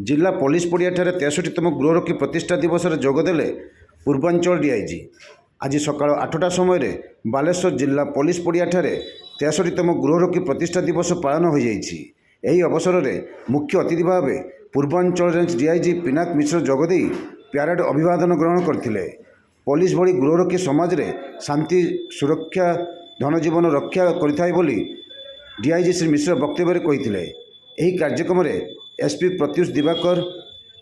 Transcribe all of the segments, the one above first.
जिला पुलिस पड़ियाଠାରେ 63तम गृहरक्षी प्रतिष्ठा दिवस में जोगदेले पूर्वांचल डीआईजी। आज सकाल 8टा समय बालेश्वर जिला पुलिस पड़ियाଠାରେ 63तम गृहरक्षी प्रतिष्ठा दिवस पालन हो जाइछि। एही अवसर में मुख्य अतिथि भाव पूर्वांचल रेंज डीआईजी पिनाक मिश्र जोगदे प्यारेड अभिवादन ग्रहण करथिले। पुलिस भली गृहरक्षी समाज रे शांति सुरक्षा धनजीवन रक्षा करिथाय बोली डीआईजी श्री मिश्र वक्तव्य में कहिथिले। एही कार्यक्रम में SP Pratyush Diwakar,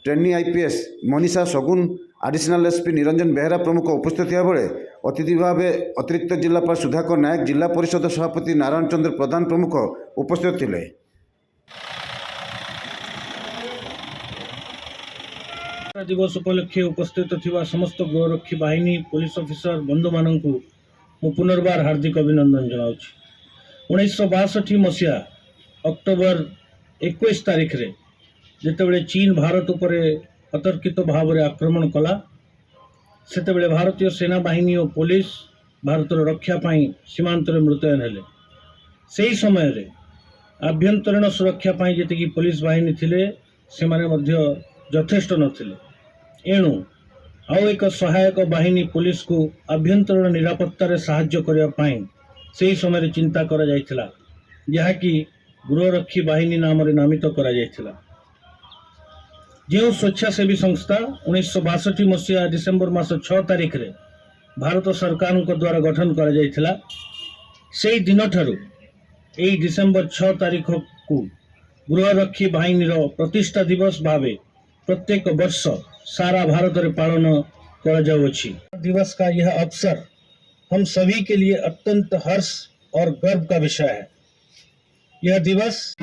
trainee IPS Manisha सगुन, एडिशनल एसपी निरंजन बेहरा प्रमुख उपस्थित था बेले अतिथि भाव अतिरिक्त जिलापाल सुधाकर नायक, जिला परिषद सभापति नारायण चंद्र प्रधान प्रमुख उपस्थित थे। दिवस उपलक्षे उपस्थित थिबा समस्त गृहरक्षी बाहिनी पुलिस ऑफिसर बंधु मानक मु पुनर्बार हार्दिक अभिनंदन जनाऊँ। 1962 मसीहा अक्टोबर 21 तारिख रे जितेबले चीन भारत उपर अतर्कित भाव में आक्रमण कला सेतेबले भारतीय सेना बाहिनी और पुलिस भारत रक्षा पाई सीमांत मुतयन हेले। से समय रे आभ्यंतरीण सुरक्षा पाई जेतिकी पुलिस बाहिनी थिले से माने मध्य यथेष्ट नथिले। एणु आउ एक सहायक बाहिनी पुलिस को आभ्यंतरीण निरापत्ता रे सहाय्य करिया पाई से समय रे चिंता करा जायथिला, जहाँकि गृहरक्षी बाहिनी नाम नामित करा जायथिला। जो स्वेच्छासेवी संस्था 1962 मसीहा डिसेम्बर मास 6 तारिख रे भारत सरकार द्वारा गठन करा जायथिला, से दिन ठारू एई डिसेम्बर 6 तारिख को गृहरक्षी बाहिनी रो प्रतिष्ठा दिवस भावे प्रत्येक वर्ष सारा भारत रे पालन करा जाउछि। दिवस का यह अवसर हम सभी के लिए अत्यंत हर्ष और गर्व का विषय है। यह दिवस